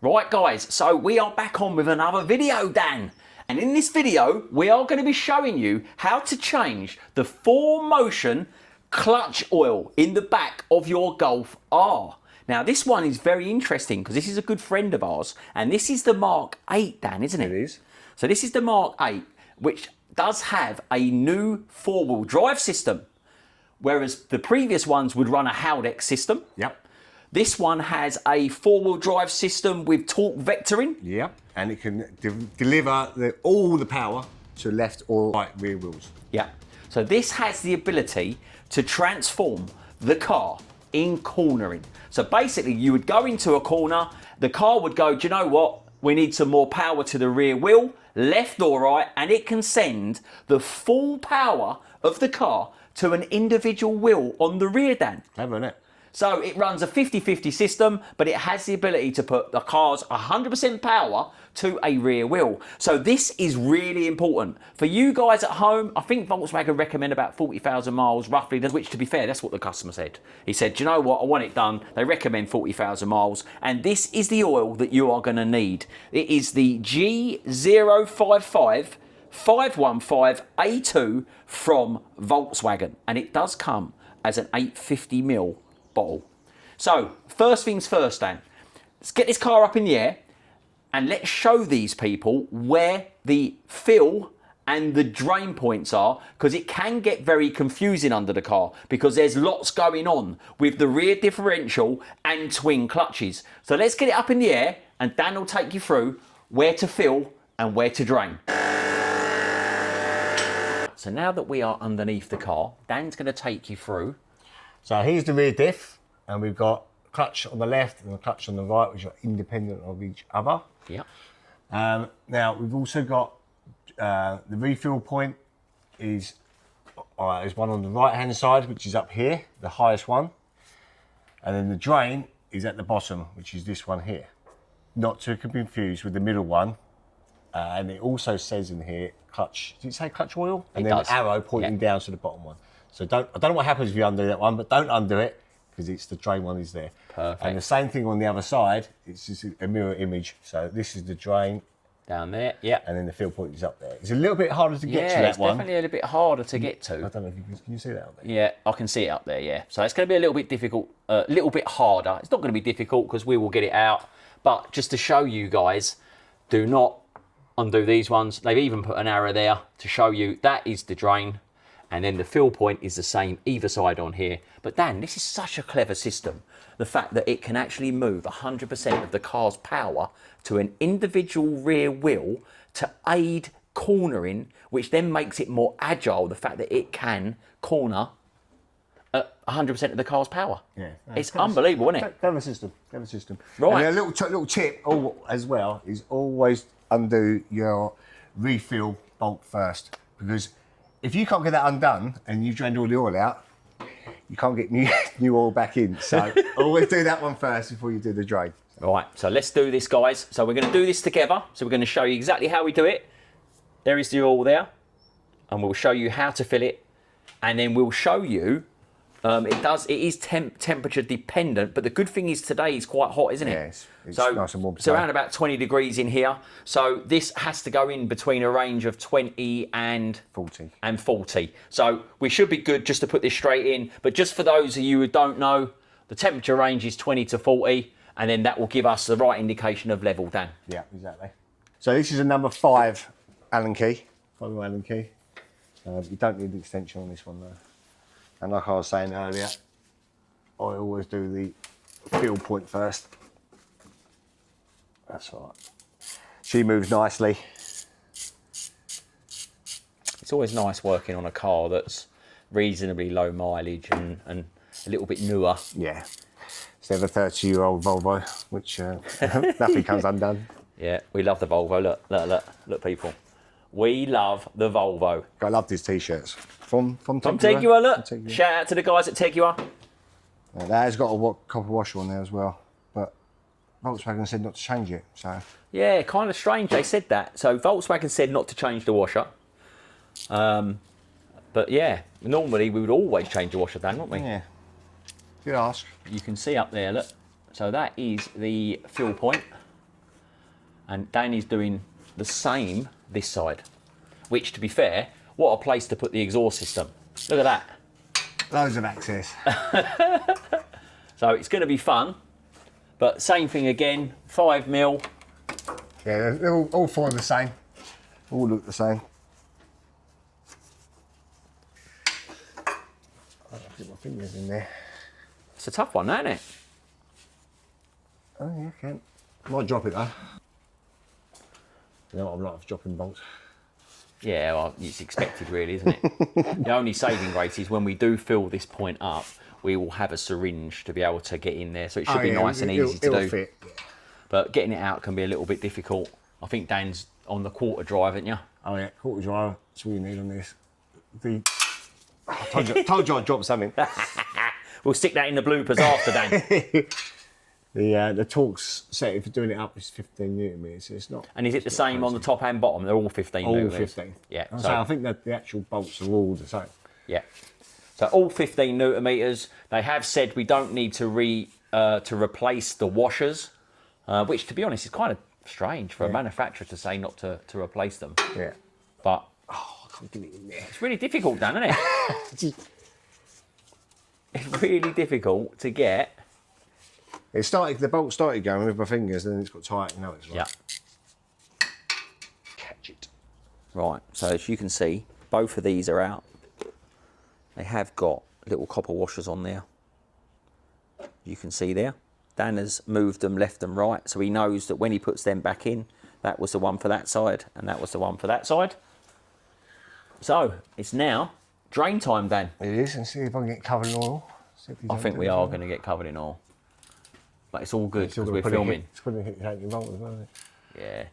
Right guys, so we are back on with another video, Dan. And in this video, we are going to be showing you how to change the 4Motion clutch oil in the back of your Golf R. Now this one is very interesting because this is a good friend of ours, and this is the Mark 8, Dan, isn't it? It is. So this is the Mark 8, which does have a new 4-wheel drive system, whereas the previous ones would run a Haldex system. Yep. This one has a 4-wheel drive system with torque vectoring. Yep. And it can deliver all the power to left or right rear wheels. Yeah. So this has the ability to transform the car in cornering. So basically you would go into a corner, the car would go, do you know what? We need some more power to the rear wheel, left or right, and it can send the full power of the car to an individual wheel on the rear, Dan. Clever, isn't it? So it runs a 50-50 system, but it has the ability to put the car's 100% power to a rear wheel. So this is really important. For you guys at home, I think Volkswagen recommend about 40,000 miles roughly, which to be fair, that's what the customer said. He said, do you know what, I want it done. They recommend 40,000 miles, and this is the oil that you are gonna need. It is the G055 515A2 from Volkswagen, and it does come as an 850ml bottle. So first things first, Dan, let's get this car up in the air and let's show these people where the fill and the drain points are, because it can get very confusing under the car because there's lots going on with the rear differential and twin clutches. So let's get it up in the air and Dan will take you through where to fill and where to drain. So now that we are underneath the car, Dan's going to take you through. So here's the rear diff, and we've got clutch on the left and the clutch on the right, which are independent of each other. Yeah. Now we've also got the refill point is there's one on the right hand side, which is up here, the highest one, and then the drain is at the bottom, which is this one here. Not to be confused with the middle one. And it also says in here clutch. Did it say clutch oil? And then an arrow pointing down to the bottom one. So I don't know what happens if you undo that one, but don't undo it because it's the drain one is there. Perfect. And the same thing on the other side. It's just a mirror image. So this is the drain Down there, yeah. and then the fill point is up there. It's a little bit harder to get to Yeah, that it's one. definitely a little bit harder to get to. I don't know if can you see that up there? Yeah, I can see it up there, yeah. So it's going to be a little bit difficult, a little bit harder. It's not going to be difficult because we will get it out. But just to show you guys, do not undo these ones. They've even put an arrow there to show you that is the drain. And then the fill point is the same either side on here. But Dan, this is such a clever system. The fact that it can actually move 100% of the car's power to an individual rear wheel to aid cornering, which then makes it more agile. The fact that it can corner at 100% of the car's power. Yeah. It's unbelievable, isn't it? Clever system, clever system. Right. And a little tip as well is always undo your refill bolt first, because if you can't get that undone and you've drained all the oil out, you can't get new oil back in. So always do that one first before you do the drain. Right, so let's do this, guys. So we're going to do this together. So we're going to show you exactly how we do it. There is the oil there, and we'll show you how to fill it, and then we'll show you. It is temperature dependent, but the good thing is today is quite hot, isn't it? Yes, it's so, nice and warm. It's around about 20 degrees in here. So this has to go in between a range of 20 and 40. So we should be good just to put this straight in. But just for those of you who don't know, the temperature range is 20 to 40, and then that will give us the right indication of level, Dan. Yeah, exactly. So this is a number 5 Allen key, 5 Allen key. You don't need the extension on this one though. And like I was saying earlier, I always do the fill point first. That's all right. She moves nicely. It's always nice working on a car that's reasonably low mileage and a little bit newer. Yeah. Instead of a 30-year-old Volvo, which nothing comes undone. Yeah, we love the Volvo. Look, people. We love the Volvo. I love these t-shirts. From Teguar, look. Shout out to the guys at Teguar. That has got a copper washer on there as well, but Volkswagen said not to change it, so. Yeah, kind of strange they said that. So Volkswagen said not to change the washer. But yeah, normally we would always change the washer, Dan, wouldn't we? Yeah. Good ask. You can see up there, look. So that is the fuel point. And Danny's doing the same this side, which, to be fair, what a place to put the exhaust system. Look at that. Loads of access. So it's going to be fun, but same thing again, 5mm. Yeah, they're all four the same. All look the same. I'll get my fingers in there. It's a tough one, isn't it? Oh yeah, can. Might drop it though. You know what I'm like for dropping bolts. Yeah, well, it's expected really, isn't it? The only saving grace is when we do fill this point up, we will have a syringe to be able to get in there, so it should be nice and easy to do. Fit. But getting it out can be a little bit difficult. I think Dan's on the quarter drive, isn't you? Oh yeah, quarter drive. That's all you need on this. I told you I'd drop something. We'll stick that in the bloopers after, Dan. The torque's set for doing it up is 15 newton meters. So it's not. And is it the same on the top and bottom? They're all 15 all newton 15. Yeah. So I think that the actual bolts are all the same. Yeah. So all 15 newton meters. They have said we don't need to replace the washers, which, to be honest, is kind of strange for a manufacturer to say not to replace them. Yeah. But I can't get it in there. it's really difficult, Dan, isn't it? It's really difficult to get. The bolt started going with my fingers, then it's got tight. You know it's right. Yeah. Catch it. Right. So as you can see, both of these are out. They have got little copper washers on there. You can see there. Dan has moved them left and right, so he knows that when he puts them back in, that was the one for that side, and that was the one for that side. So it's now drain time, Dan. It is, and see if I can get covered in oil. I think we are going to get covered in oil. But it's all good because we're filming. It's going to hit the anti-roll as well, isn't it? Yeah,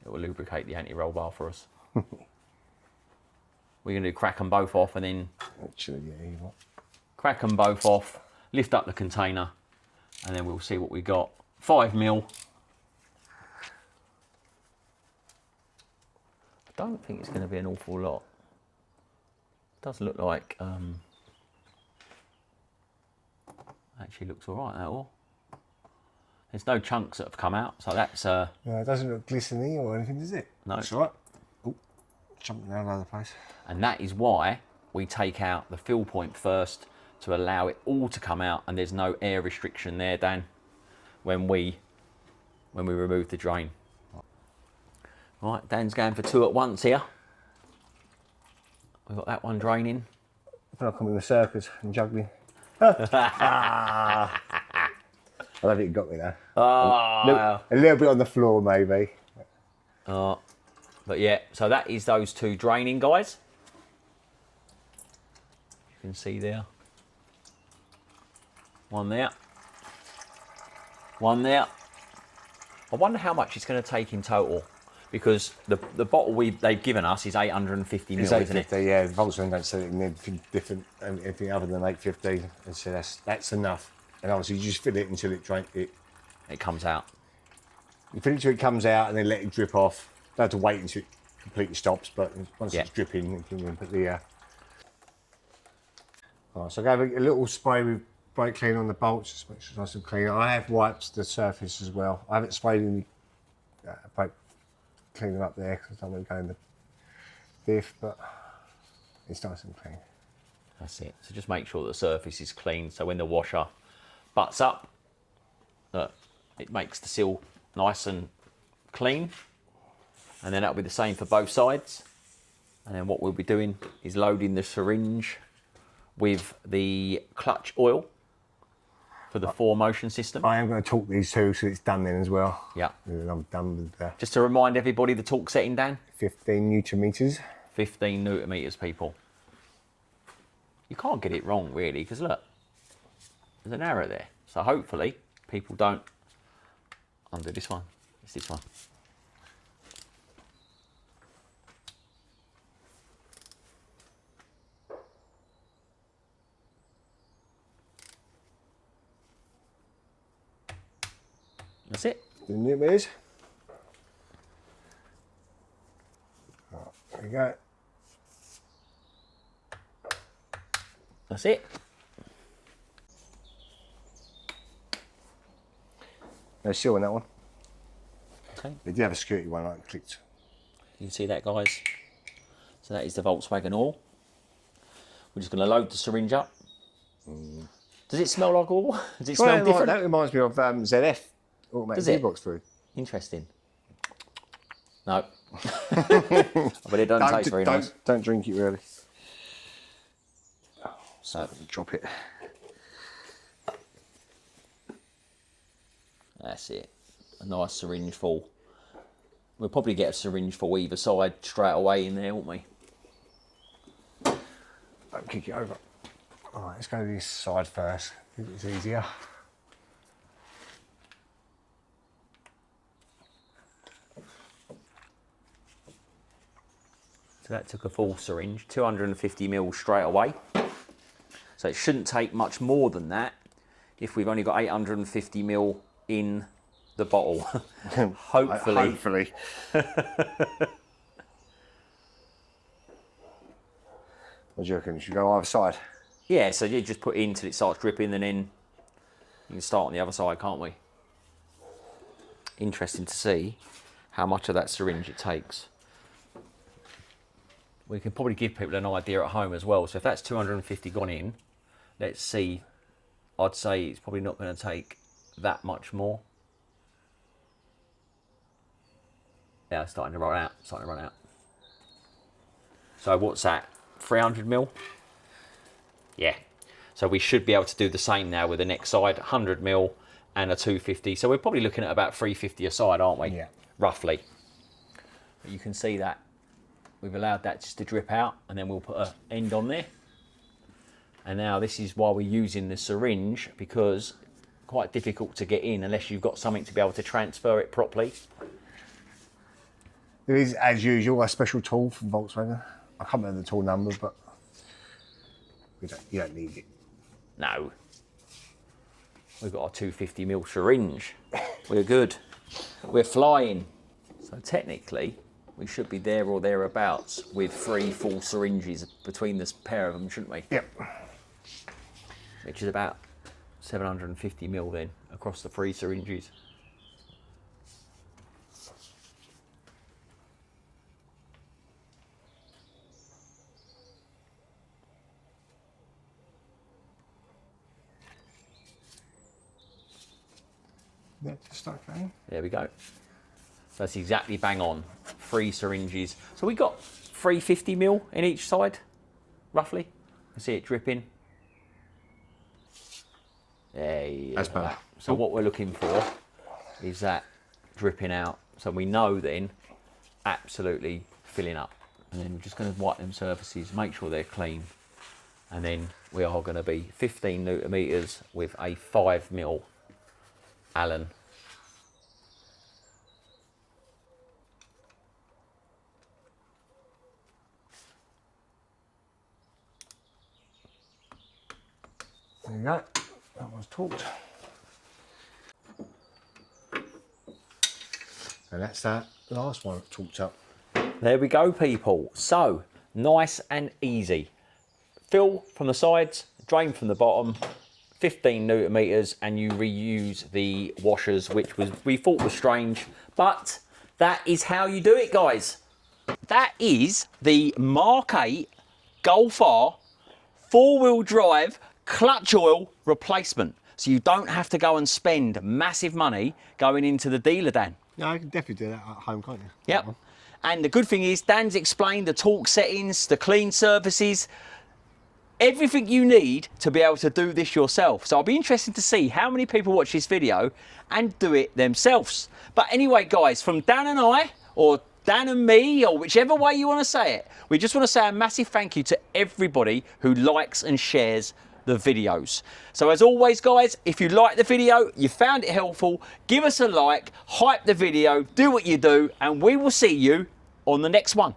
it will lubricate the anti-roll bar for us. We're going to crack them both off and then Actually, yeah, you what? crack them both off, lift up the container, and then we'll see what we got. 5mm. I don't think it's going to be an awful lot. It does look like, actually looks all right, that all. There's no chunks that have come out, so that's... No, it doesn't look glistening or anything, does it? No. That's all right. Oh, jumping all over the place. And that is why we take out the fill point first to allow it all to come out, and there's no air restriction there, Dan, when we remove the drain. Right, Dan's going for 2 at once here. We've got that one draining. I feel like I'm in the circus and juggling. I don't think it got me there. Oh, a little bit on the floor, maybe. but yeah, so that is those 2 draining, guys. You can see there. One there. One there. I wonder how much it's going to take in total, because the bottle they've given us is 850 ml, It's isn't it? 850, yeah. Volkswagen don't sell it in anything different, anything other than 850, and so that's enough. And obviously, you just fill it until it comes out. You fill it until it comes out, and then let it drip off. Don't have to wait until it completely stops, but once it's dripping, you can put the. Right, so I gave a little spray with brake cleaner on the bolts, just make sure it's nice and clean. I have wiped the surface as well. I haven't sprayed any brake cleaner up there because I don't want to go in the diff, but it's nice and clean. That's it. So just make sure the surface is clean, so when the washer butts up, it makes the seal nice and clean. And then that'll be the same for both sides. And then what we'll be doing is loading the syringe with the clutch oil for the 4Motion system. I am going to torque these 2 so it's done then as well. Yeah. And then I'm done with the Just to remind everybody, the torque setting, Dan? 15 newton meters. 15 newton meters, people. You can't get it wrong, really, because look, there's an arrow there. So hopefully people don't undo this one. It's this one. That's it. The newton meters. Right, there we go. That's it. No seal on that one. Okay. They did have a security one I clicked. You can see that, guys. So that is the Volkswagen oil. We're just going to load the syringe up. Does it smell like oil? Does it smell different? That reminds me of ZF automatic gearbox fluid. Interesting. No. But it doesn't taste very nice. Don't drink it really. So drop it. That's it. A nice syringe full. We'll probably get a syringe full either side straight away in there, won't we? Don't kick it over. All right, let's go to this side first. I think it's easier. So that took a full syringe, 250 ml straight away. So it shouldn't take much more than that if we've only got 850 ml in the bottle. Hopefully. Hopefully. What do you reckon? Should we go either side? Yeah, so you just put it in till it starts dripping, and then you can start on the other side, can't we? Interesting to see how much of that syringe it takes. We can probably give people an idea at home as well. So if that's 250 gone in, let's see. I'd say it's probably not going to take that much more. Yeah, it's starting to run out. So what's that? 300 ml? Yeah. So we should be able to do the same now with the next side, 100 ml and a 250. So we're probably looking at about 350 a side, aren't we? Yeah. Roughly. But you can see that we've allowed that just to drip out, and then we'll put an end on there. And now this is why we're using the syringe, because quite difficult to get in unless you've got something to be able to transfer it properly. There is, as usual, a special tool from Volkswagen. I can't remember the tool number, but you don't need it. No. We've got our 250 ml syringe. We're good. We're flying. So technically, we should be there or thereabouts with 3 full syringes between this pair of them, shouldn't we? Yep. Which is about 750 ml then, across the 3 syringes. Yeah, just start going. There we go. So that's exactly bang on. 3 syringes. So we got 350 ml in each side, roughly. I see it dripping. There. That's better. So what we're looking for is that dripping out. So we know then absolutely filling up. And then we're just going to wipe them surfaces, make sure they're clean. And then we are going to be 15 Newton meters with a 5 ml Allen. There you go. That one's torqued. And that's that last one torqued up. There we go, people. So nice and easy. Fill from the sides, drain from the bottom, 15 Newton meters, and you reuse the washers, which we thought was strange, but that is how you do it, guys. That is the Mark 8 Golf R 4-wheel drive clutch oil replacement. So you don't have to go and spend massive money going into the dealer, Dan. Yeah, I can definitely do that at home, can't you? Yep. And the good thing is Dan's explained the torque settings, the clean surfaces, everything you need to be able to do this yourself. So I'll be interested to see how many people watch this video and do it themselves. But anyway, guys, from Dan and I, or Dan and me, or whichever way you want to say it, we just want to say a massive thank you to everybody who likes and shares the videos. So as always, guys, if you like the video, you found it helpful, give us a like, hype the video, do what you do, and we will see you on the next one.